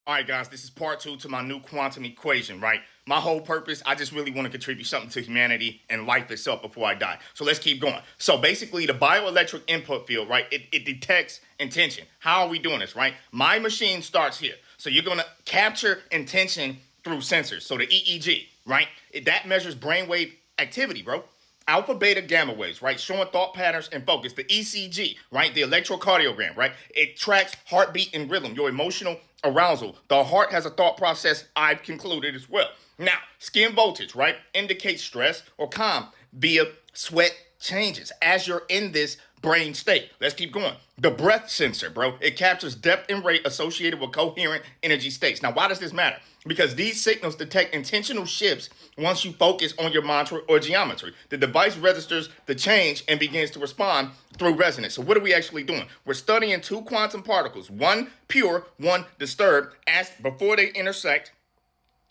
All right, guys, this is part two to my new quantum equation, right? My whole purpose, I just really want to contribute something to humanity and life itself before I die. So let's keep going. So basically, the bioelectric input field, right, it detects intention. How are we doing this, right? My machine starts here. So you're going to capture intention through sensors. So the EEG, right? That measures brainwave activity, bro. Alpha, beta, gamma waves, right? Showing thought patterns and focus. The ECG, right? The electrocardiogram, right? It tracks heartbeat and rhythm, your emotional arousal. The heart has a thought process, I've concluded as well. Now, skin voltage, right? Indicates stress or calm via sweat changes as you're in this brain state. Let's keep going. The breath sensor, bro. It captures depth and rate associated with coherent energy states. Now, why does this matter? Because these signals detect intentional shifts once you focus on your mantra or geometry. The device registers the change and begins to respond through resonance. So what are we actually doing? We're studying two quantum particles, one pure, one disturbed, as before they intersect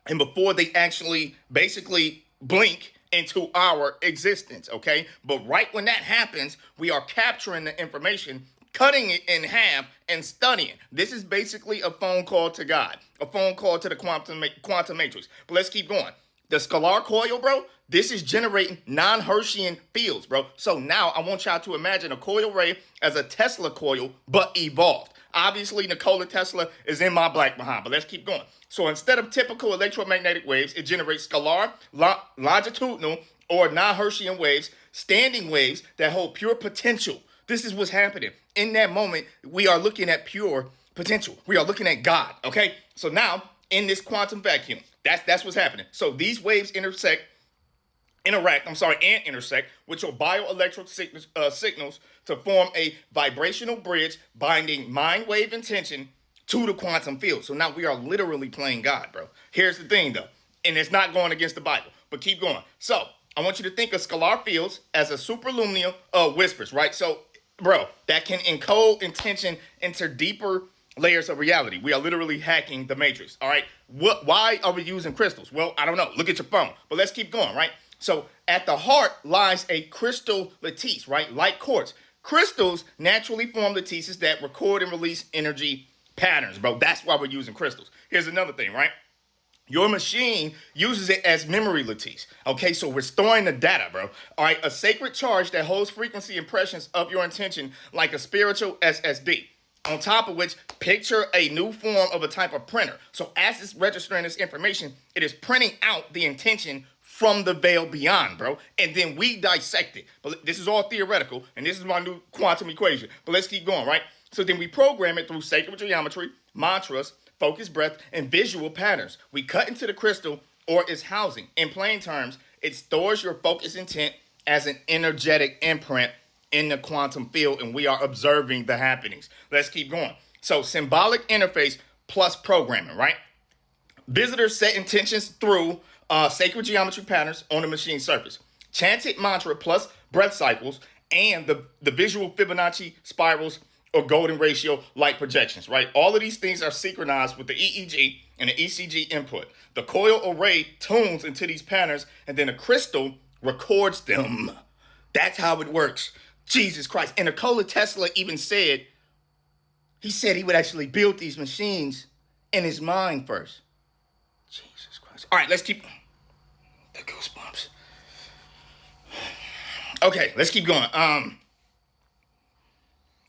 and before they actually basically blink into our existence, okay? But right when that happens, we are capturing the information, cutting it in half, and studying. This is basically a phone call to God, a phone call to the quantum matrix. But let's keep going. The scalar coil, bro, this is generating non-Hertzian fields, bro. So now I want y'all to imagine a coil ray as a Tesla coil, but evolved. Obviously, Nikola Tesla is in my black behind, but let's keep going. So instead of typical electromagnetic waves, it generates scalar, longitudinal, or non-Hertzian waves, standing waves that hold pure potential. This is what's happening. In that moment, we are looking at pure potential. We are looking at God, okay? So now, in this quantum vacuum, that's what's happening. So these waves intersect with your bioelectric signals to form a vibrational bridge binding mind wave intention to the quantum field. So now we are literally playing God, bro. Here's the thing, though, and it's not going against the Bible, but keep going. So I want you to think of scalar fields as a superluminal whispers, right? So, bro, that can encode intention into deeper layers of reality. We are literally hacking the matrix, all right? Why are we using crystals? Well, I don't know. Look at your phone. But let's keep going, right? So at the heart lies a crystal lattice, right? Like quartz. Crystals naturally form lattices that record and release energy patterns, bro. That's why we're using crystals. Here's another thing, right? Your machine uses it as memory lattice. Okay, so we're storing the data, bro. All right, a sacred charge that holds frequency impressions of your intention like a spiritual SSD. On top of which, picture a new form of a type of printer. So as it's registering this information, it is printing out the intention from the veil beyond, bro. And then we dissect it. But this is all theoretical, and this is my new quantum equation. But let's keep going, right? So then we program it through sacred geometry, mantras, focused breath, and visual patterns. We cut into the crystal or its housing. In plain terms, it stores your focus intent as an energetic imprint in the quantum field, and we are observing the happenings. Let's keep going. So symbolic interface plus programming, right? Visitors set intentions through sacred geometry patterns on the machine surface. Chanted mantra plus breath cycles and the visual Fibonacci spirals or golden ratio light projections, right? All of these things are synchronized with the EEG and the ECG input. The coil array tunes into these patterns, and then a crystal records them. That's how it works. Jesus Christ. And Nikola Tesla even said, he said he would actually build these machines in his mind first. Jesus Christ. All right, let's keep the goosebumps. Okay, let's keep going.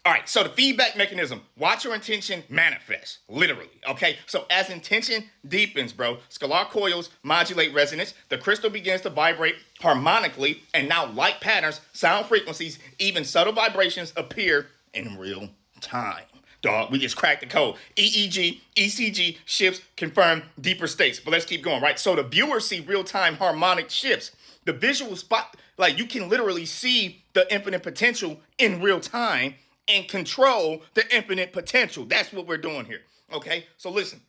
All right, so the feedback mechanism, watch your intention manifest, literally, okay? So as intention deepens, bro, scalar coils modulate resonance, the crystal begins to vibrate harmonically, and now light patterns, sound frequencies, even subtle vibrations appear in real time. Dog, we just cracked the code. EEG, ECG shifts confirm deeper states. But let's keep going, right? So the viewers see real-time harmonic shifts. The visual spot, like you can literally see the infinite potential in real time and control the infinite potential. That's what we're doing here, okay? So listen,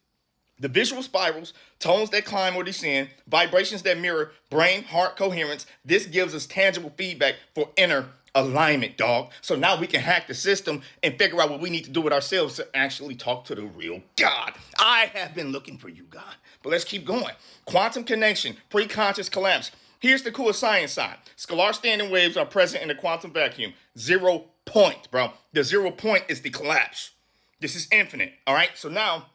the visual spirals, tones that climb or descend, vibrations that mirror brain-heart coherence, this gives us tangible feedback for inner alignment, dog. So now we can hack the system and figure out what we need to do with ourselves to actually talk to the real God. I have been looking for you, God. But let's keep going. Quantum connection, pre-conscious collapse. Here's the cool science side. Scalar standing waves are present in the quantum vacuum. 0 point, bro. The 0 point is the collapse. This is infinite, all right? So now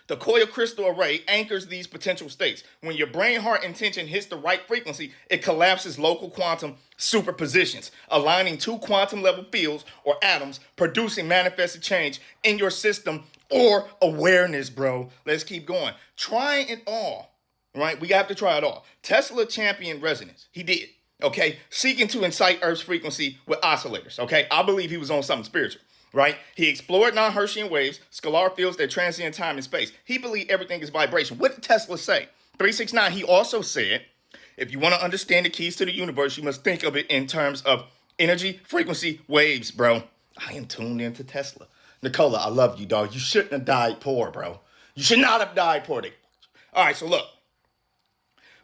The coil crystal array anchors these potential states. When your brain heart intention hits the right frequency, it collapses local quantum superpositions, aligning two quantum level fields or atoms, producing manifested change in your system or awareness, bro. Let's keep going. Trying it all, right? We have to try it all. Tesla championed resonance. He did, okay? Seeking to incite Earth's frequency with oscillators, okay? I believe he was on something spiritual. Right? He explored non-Hertzian waves, scalar fields that transcend time and space. He believed everything is vibration. What did Tesla say? 369, he also said, if you want to understand the keys to the universe, you must think of it in terms of energy, frequency, waves, bro. I am tuned into Tesla. Nicola, I love you, dog. You shouldn't have died poor, bro. You should not have died poor. All right, so look.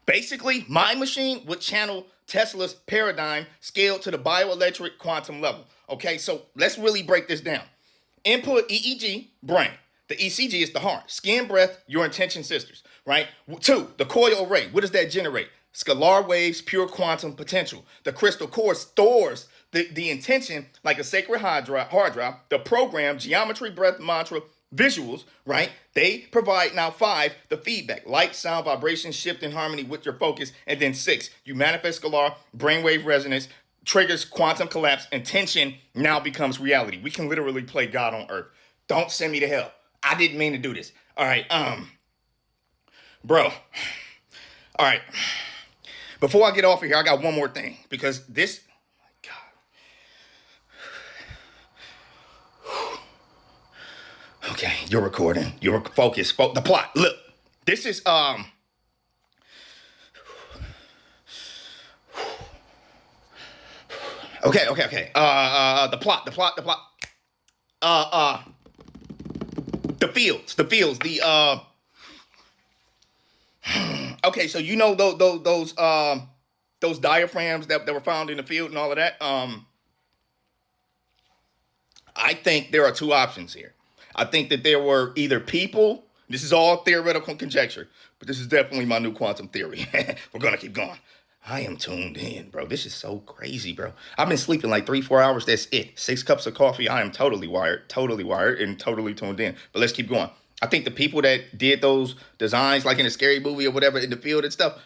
Basically, my machine would channel Tesla's paradigm scaled to the bioelectric quantum level. Okay, so let's really break this down. Input EEG, brain. The ECG is the heart. Skin, breath, your intention sisters, right? 2, the coil array. What does that generate? Scalar waves, pure quantum potential. The crystal core stores the intention like a sacred hard drive, the program, geometry, breath, mantra, visuals, right? They provide now 5, the feedback, light, sound, vibration, shift in harmony with your focus. And then 6, you manifest scalar, brainwave resonance, triggers quantum collapse, and tension now becomes reality. We can literally play God on earth. Don't send me to hell. I didn't mean to do this. All right, bro. All right. Before I get off of here, I got one more thing because this, my God. Okay, you're recording. You're focused. The plot. Look, this is Okay. The plot. The fields. Okay, so you know those diaphragms that were found in the field and all of that. I think there are 2 options here. I think that there were either people. This is all theoretical conjecture, but this is definitely my new quantum theory. We're gonna keep going. I am tuned in, bro. This is so crazy, bro. I've been sleeping like 3-4 hours. That's it. 6 cups of coffee. I am totally wired, and totally tuned in. But let's keep going. I think the people that did those designs, like in a scary movie or whatever, in the field and stuff,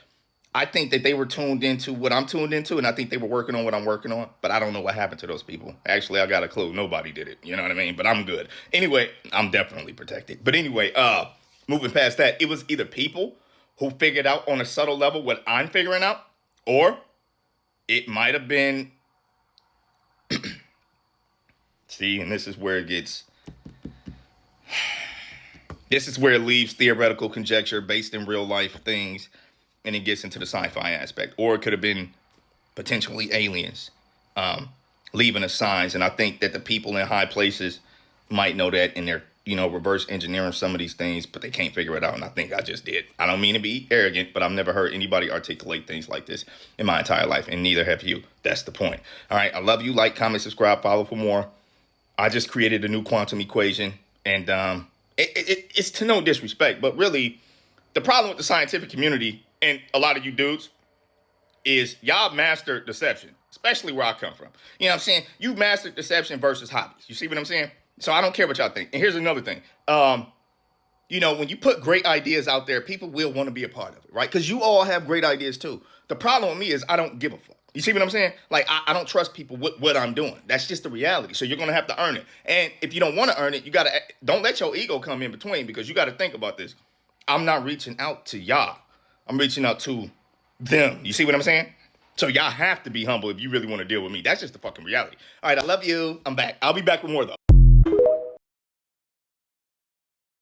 I think that they were tuned into what I'm tuned into, and I think they were working on what I'm working on. But I don't know what happened to those people. Actually, I got a clue. Nobody did it. You know what I mean? But I'm good. Anyway, I'm definitely protected. But anyway, moving past that, it was either people who figured out on a subtle level what I'm figuring out, or it might have been, see, and this is where it leaves theoretical conjecture based in real life things, and it gets into the sci-fi aspect. Or it could have been potentially aliens leaving us signs. And I think that the people in high places might know that, and they're, reverse engineering some of these things, but they can't figure it out. And I think I just did. I don't mean to be arrogant, but I've never heard anybody articulate things like this in my entire life, and neither have you. That's the point. All right, I love you. Like, comment, subscribe, follow for more. I just created a new quantum equation, and it's to no disrespect, but really, the problem with the scientific community and a lot of you dudes is y'all mastered deception, especially where I come from. You know what I'm saying? You mastered deception versus hobbies. You see what I'm saying? So I don't care what y'all think. And here's another thing. When you put great ideas out there, people will want to be a part of it, right? Because you all have great ideas too. The problem with me is I don't give a fuck. You see what I'm saying? Like, I don't trust people with what I'm doing. That's just the reality. So you're going to have to earn it. And if you don't want to earn it, don't let your ego come in between, because you got to think about this. I'm not reaching out to y'all. I'm reaching out to them. You see what I'm saying? So y'all have to be humble if you really want to deal with me. That's just the fucking reality. All right, I love you. I'm back. I'll be back with more, though.